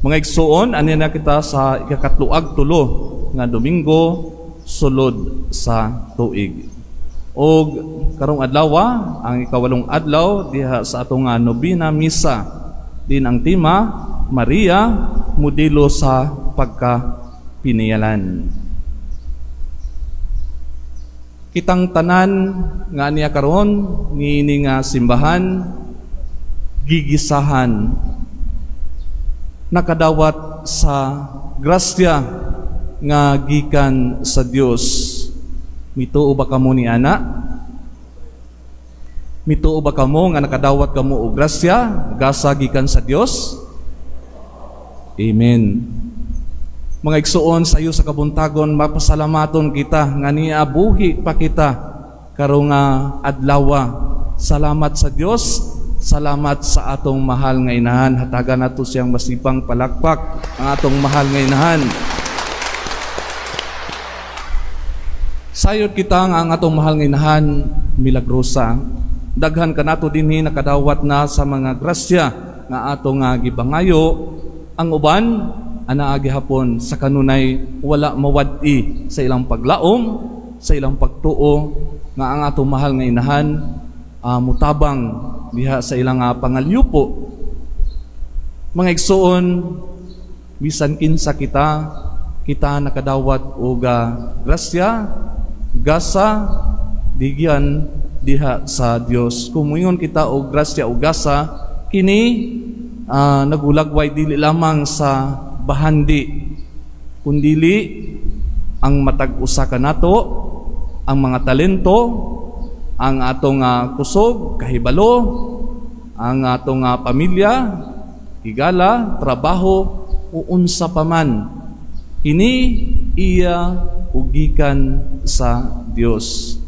Mga igsuon, ani na kita sa ikakatluag tulo nga Domingo sulod sa tuig. Og karong adlaw, ang ikawalong adlaw diha sa atong nobena misa, din ang tema Maria, modelo sa pagkapiniyalan. Kitang tanan nga niya karon niini nga simbahan gigisahan nakadawat sa grasya nga gikan sa Dios. Mituo ba kamo ni ana? Mituo ba kamo nga nakadawat kamo og grasya, gasa gikan sa Dios? Amen. Mga igsuon sa iyo sa kabuntagon, mapasalamaton kita nga niabuhi pa kita karong adlaw. Salamat sa Dios. Salamat sa atong mahal nga inahan. Hatagan nato siyang masibang palakpak ang atong mahal nga inahan. Sayod kita nga ang atong mahal nga inahan milagrosa. Daghan kanato dinhi nakadawat na sa mga grasya nga atong gibangayo. Ang uban ana gihapon sa kanunay wala mawad-i sa ilang paglaom, sa ilang pagtuo nga ang atong mahal nga inahan mutabang diha sa ilang pangalyupo. Mga igsuon, bisan kinsa kita nakadawat og grasya, gasa, digyan diha sa Dios. Kung moingon kita og grasya o gasa, kini nagulagway dili lamang sa bahandi, kundili ang matag usa kanato, ang mga talento, ang atong kusog, kahibalo, ang atong pamilya, higala, trabaho, o unsa paman. Kini iya ugikan sa Dios.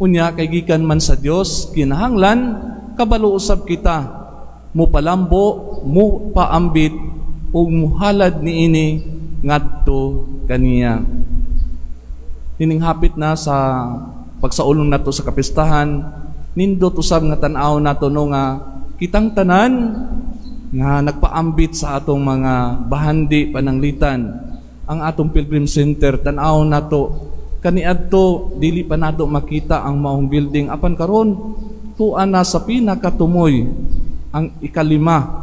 Unya kay gikan man sa Dios, kinahanglan kabalo usab kita mo palambo, mo paambit ug muhalad niini ngadto kaniya. Nining hapit na sa pagsaulong nato sa kapistahan, nindot usab nga tan-aw nato no nga kitang tanan nga nagpaambit sa atong mga bahandi pananglitan. Ang atong Pilgrim Center tan-aw nato kaniadto dili pa nato makita ang maong building apan karon tuan na sa pinakatumoy ang ikalima.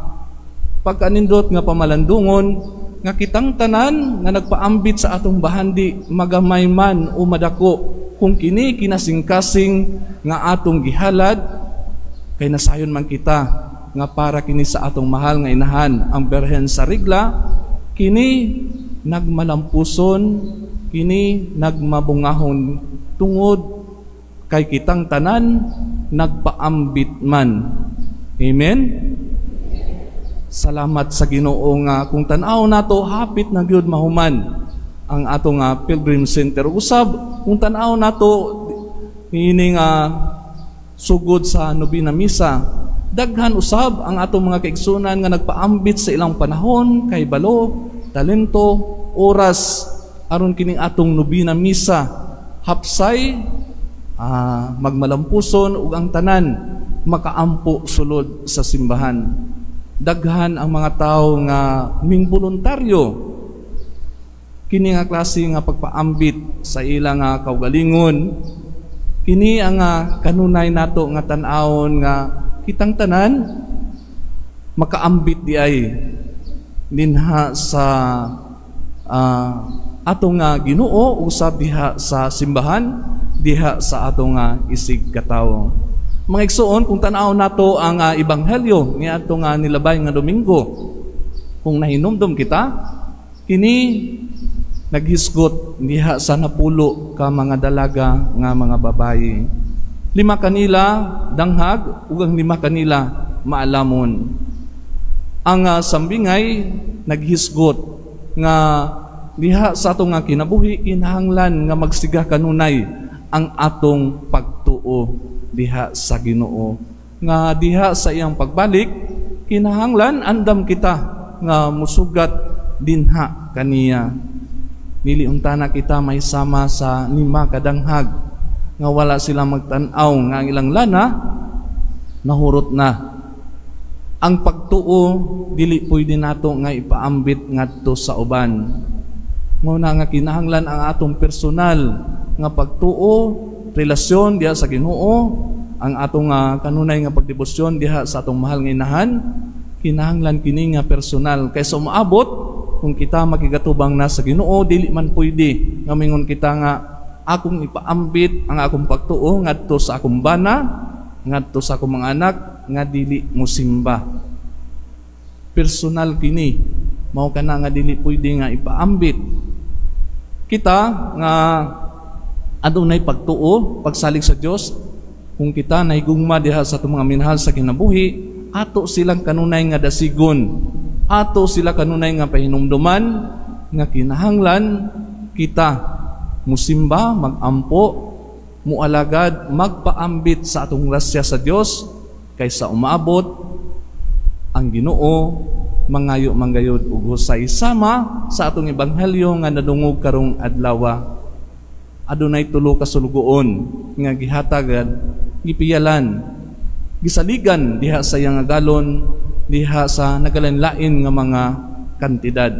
Pagkanindot nga pamalandungon nga kitang tanan nga nagpaambit sa atong bahandi magamay man o madako, kung kini kinasing-kasing nga atong gihalad, kay nasayon man kita nga para kini sa atong mahal nga inahan ang Birhen sa Regla, kini nagmalampuson, kini nagmabungahon tungod kay kitang tanan nagpaambit man. Amen. Salamat sa Ginoo nga kung tan-aw nato hapit na gyud mahuman ang atong Pilgrim Center. Usab kung tan-aw nato ini sugod sa nobena misa, daghan usab ang atong mga kaigsunan nga nagpaambit sa ilang panahon, kay balo, talento, oras aron kining atong nobena misa hapsay magmalampuson ug ang tanan makaampo sulod sa simbahan. Daghan ang mga tawo nga ming voluntaryo kini nga klase nga pagpaambit sa ilang kaugalingon. Kini ang kanunay nato nga tan-awon nga kitang tanan makaambit di ay dinha sa atong Ginoo usab diha sa simbahan, diha sa atong isig katawo. Mga igsuon, kung tan-aw nato ang ebanghelyo ni atong nilabay nga Domingo, kung nahinumdum kita, kini naghisgot diha sa 10 ka mga dalaga nga mga babayi. 5 kanila danghag ug ang 5 kanila maalamon. Ang sambingay naghisgot nga diha sa atong kinabuhi kinahanglan nga magsiga kanunay ang atong pagtuo diha sa Ginoo, nga diha sa iyang pagbalik kinahanglan andam kita nga musugat dinha kaniya. Dili untana kita may sama sa 5 kadanghag nga wala sila magtan-aw nga ang ilang lana nahurot na. Ang pagtuo dili pwede nato nga ipaambit ngadto sa uban. Mao na nga kinahanglan ang atong personal nga pagtuo, relasyon diha sa Ginoo, ang atong kanunay nga pagdebosyon diha sa atong mahal nga inahan, kinahanglan kini nga personal kaysa umaabot kung kita makigatubang na sa Ginoo, dili man pwede nga mingon kita nga akong ipaambit ang akong pagtuo ngadto sa akong bana, ngadto sa akong mga anak nga dili mosimba. Personal kini, mao kana nga dili pwede nga ipaambit. Kita nga adunay pagtuo, pagsalig sa Dios, kung kita nahigugma diha sa atong mga minahal sa kinabuhi, ato silang kanunay nga dasigon, ato sila kanunay nga pahinumduman nga kinahanglan kita musimba, magampo, mualagad, magpaambit sa atong grasya sa Dios kaysa umaabot ang Ginoo mangayo-manggayod ug husay sama sa atong ebanghelyo nga nadungog karong adlaw. Adunay tulo ka sulugoon nga gihatagan, gipiyalan, gisaligan diha sa iyang galon, diha sa nagalanlain nga mga kantidad.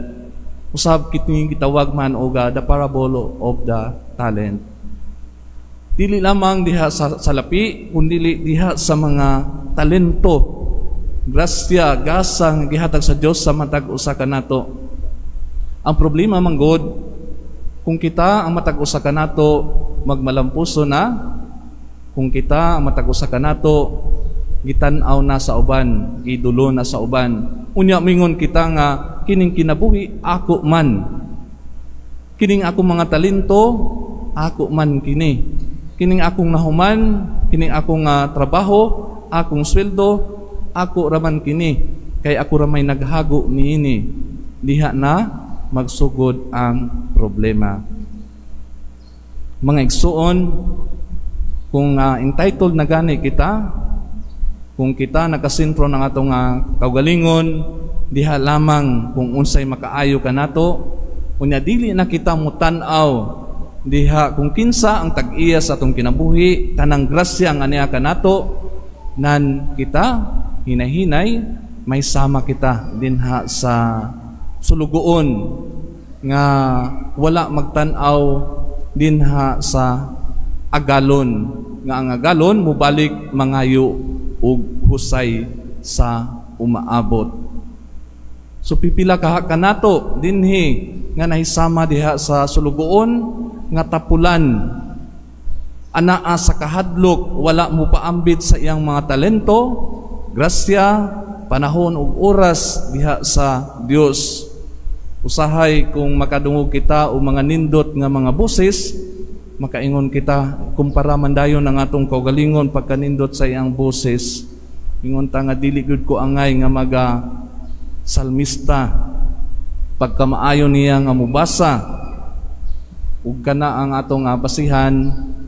Usab kini gitawag man og the parable of the talent. Dili lamang diha sa salapi, kundi diha sa mga talento, grasya, gasa nga gihatag sa Dios sa matag usa kanato. Ang problema manggod, kung kita ang matag-usa kanato magmalampuso na, kung kita ang matag-usa kanato gitan-aw na sa uban, idulo na sa uban. Unya mingon kita nga kining kinabuhi ako man. Kining akong mga talento ako man kini. Kining akong nahuman, kining akong trabaho, akong sweldo, ako raman kini. Kay ako ramay naghago niini. Diha na magsugod ang problema. Mga igsuon, kung entitled na gani kita, kung kita nakasentro ng atong kaugalingon, diha lamang kung unsay makaayo kanato, unya dili na kita mutan-aw diha kung kinsa ang tag-iya sa atong kinabuhi, tanang grasya nga niya kanato, nan kita hinahinay may sama kita dinha sa sulugoon nga wala magtan-aw dinha sa agalon, nga ang agalon mubalik mangayo ug husay sa umaabot. So pipila ka kanato dinhi nga nahisama diha sa sulugoon nga tapulan anaa sa kahadlok, wala mo paambit sa iyang mga talento, grasya, panahon ug oras diha sa Dios. Usahay kung makadungog kita o mga nindot nga mga boses, makaingon kita kumpara man dayon ang atong kaugalingon pagkanindot sa iyang boses. Ingon ta nga dili gud ko angay nga maga salmista pagkamaayo niya nga mubasa ug kana ang atong basihan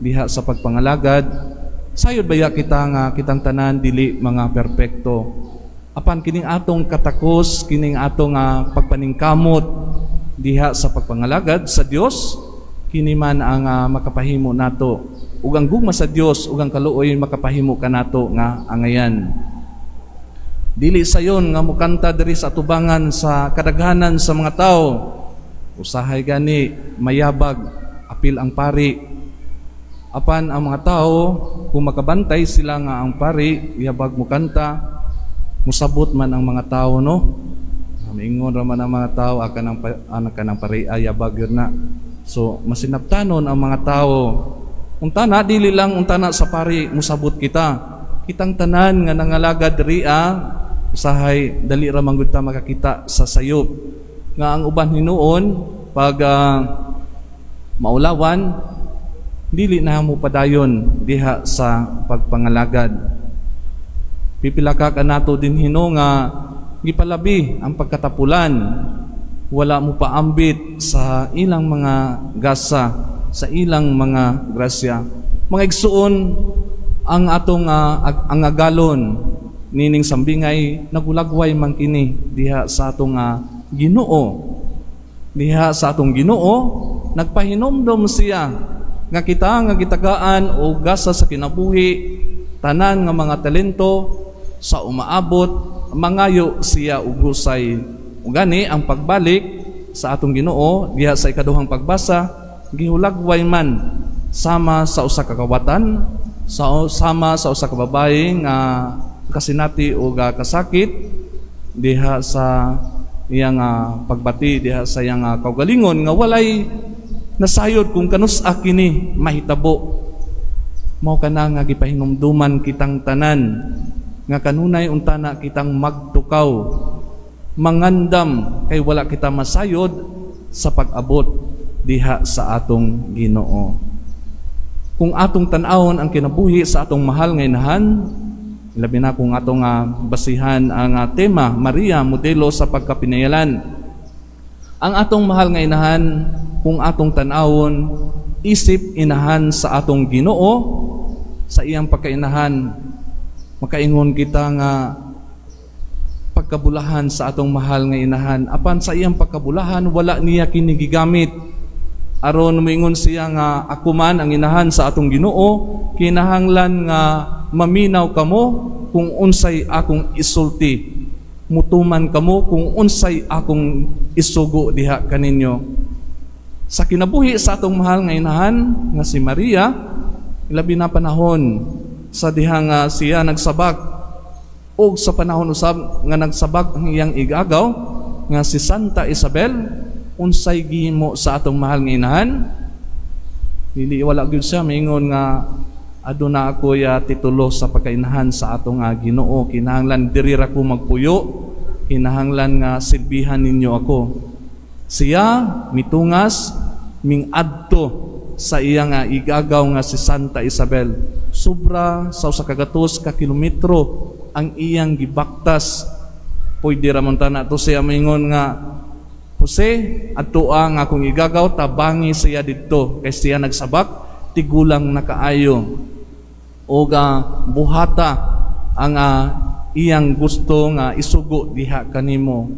diha sa pagpangalagad. Sayod baya kita nga kitang tanan dili mga perpekto. Apan kining atong katakos, kining atong pagpaningkamot diha sa pagpangalagad sa Dios, kini man ang makapahimo nato ug ang gugma sa Dios ug ang kaluoy makapahimo kanato nga angayan. Dili sayon nga mukanta diri sa atubangan sa kadaghanan sa mga tao. Usahay gani mayabag apil ang pari. Apan ang mga tao kung makabantay sila nga ang pari yabag mukanta, musabot man ang mga tao, no? Mingon raman ang mga tao anak ka ng pari yabag yun na. So masinabtanon ang mga tao. Untana dili lang untana sa pari musabot kita. Kitang tanan nga nangalagad diri usahay dali ra man gud ta makakita sa sayop nga ang uban hinuon pag maulawan dili na mo padayon diha sa pagpangalagad. Pipila ka kanato din hino nga gipalabi ang pagkatapulan, wala mo paambit sa ilang mga gasa, sa ilang mga grasya. Mga igsuon ang atong ang agalon nining sambingay nagulagway man kini diha sa atong Ginoo. Diha sa atong Ginoo nagpahinomdom siya nga kita nga gitagaan o gasa sa kinabuhi, tanan nga mga talento sa umaabot mangayo siya ug husay. Ug gani ang pagbalik sa atong Ginoo diha sa ikaduhang pagbasa, gihulagway man sama sa usa ka kawatan, sama sa usa ka babae nga kasinati o kasakit diha sa iyang pagbati diha sa iyang kaugalingon nga walay nasayod kung kanus-a kini mahitabo. Mao kana nga gipahinumduman kitang tanan nga kanunay untana kitang magtukaw, mangandam kay wala kita masayod sa pag-abot diha sa atong Ginoo. Kung atong tan-awon ang kinabuhi sa atong mahal nga inahan, labi na kung atong basihan ang tema, Maria, modelo sa pagkapinayalan. Ang atong mahal nga inahan, kung atong tan-awon, isip inahan sa atong Ginoo, sa iyang pagkainahan, makaingon kita nga pagkabulahan sa atong mahal nga inahan. Apan sa iyang pagkabulahan, wala niya kinigigamit. Aron moingon siya nga ako man ang inahan sa atong Ginoo, kinahanglan nga maminaw kamo kung unsay akong isulti. Mutuman kamo kung unsay akong isugo diha kaninyo. Sa kinabuhi sa atong mahal nga inahan nga si Maria, ilabi na panahon sa diha nga siya nagsabak o sa panahon usab nga nagsabak ang iyang igagaw nga si Santa Isabel, unsay gihimo sa atong mahal nga inahan? Dili wala gyud siya maingon nga aduna ako titulo sa pagkainahan sa atong Ginoo, kinahanglan diri ra ko magpuyo, kinahanglan nga silbihan ninyo ako. Siya mitungas mingadto sa iyang igagaw nga si Santa Isabel. Sobra sa usa ka gatos ka kilometro ang iyang gibaktas. Pwede ra man tana to siya maingon nga, Jose, adto ang akong igagaw, tabangi siya didto kay siya nagsabak tigulang nakaayo. O buhata ang iyang gusto nga isugo diha kanimo.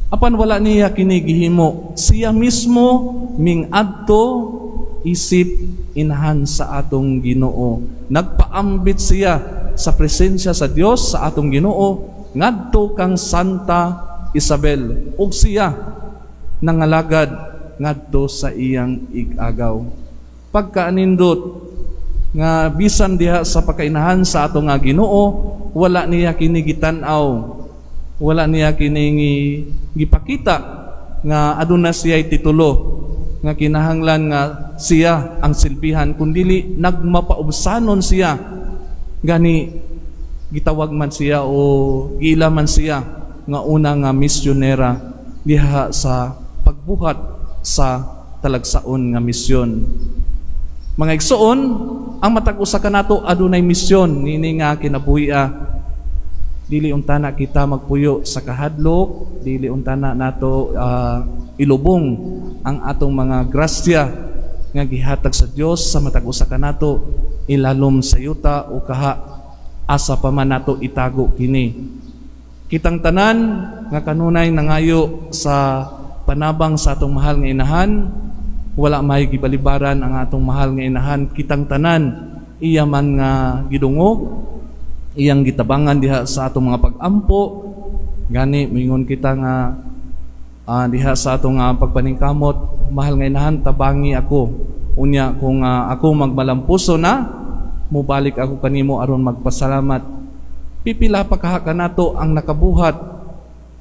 Apan wala niya kini gihimo, siya mismo mingadto isip inahan sa atong Ginoo. Nagpaambit siya sa presensya sa Dios sa atong Ginoo ngadto kang Santa Isabel, ug siya nangalagad ngadto sa iyang igagaw. Pagkaanindot nga bisan diha sa pagkainahan sa atong Ginoo, wala niya kini gitan-aw, wala niya kini gipakita nga aduna siya'y titulo nga kinahanglan nga siya ang silbihan, kundili nagmapaubsanon siya. Gani gitawag man siya o giila man siya nga una nga misyonera diha sa pagbuhat sa talagsaon nga misyon. Mga igsoon, ang matag usa kanato adunay misyon nini nga kinabuhi. Dili untana kita magpuyo sa kahadlok, dili untana nato ilubong ang atong mga grasya nga gihatag sa Dios sa matag usa kanato, ilalom sa yuta o kaha asa pa man nato itago kini. Kitang tanan nga kanunay nangayo sa panabang sa atong mahal nga inahan, wala may gibalibaran ang atong mahal nga inahan. Kitang tanan iya man nga gidungog, iyang gitabangan diha sa atong mga pag-ampo. Gani moingon kita nga diha sa atong pagpaningkamot, mahal nga inahan, tabangi ako. Unya kung ako magmalampuso na, mubalik ako kanimo aron magpasalamat. Pipila pa kaha kanato ang nakabuhat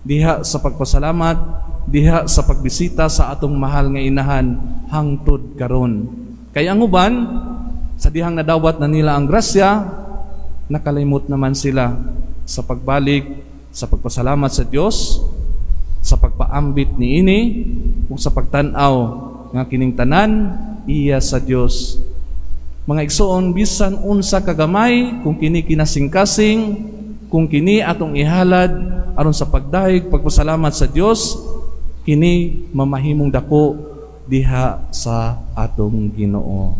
diha sa pagpasalamat, diha sa pagbisita sa atong mahal nga inahan hangtod karon. Kaya ang uban sa dihang nadawat na nila ang grasya, nakalimot naman sila sa pagbalik, sa pagpasalamat sa Dios, sa pagpaambit niini, ug sa pagtan-aw nga kining tanan iya sa Dios. Mga igsoon, bisan unsa kagamay, kung kini kinasingkasing, kung kini atong ihalad aron sa pagdahig pagpasalamat sa Dios, kini mamahimong dako diha sa atong Ginoo.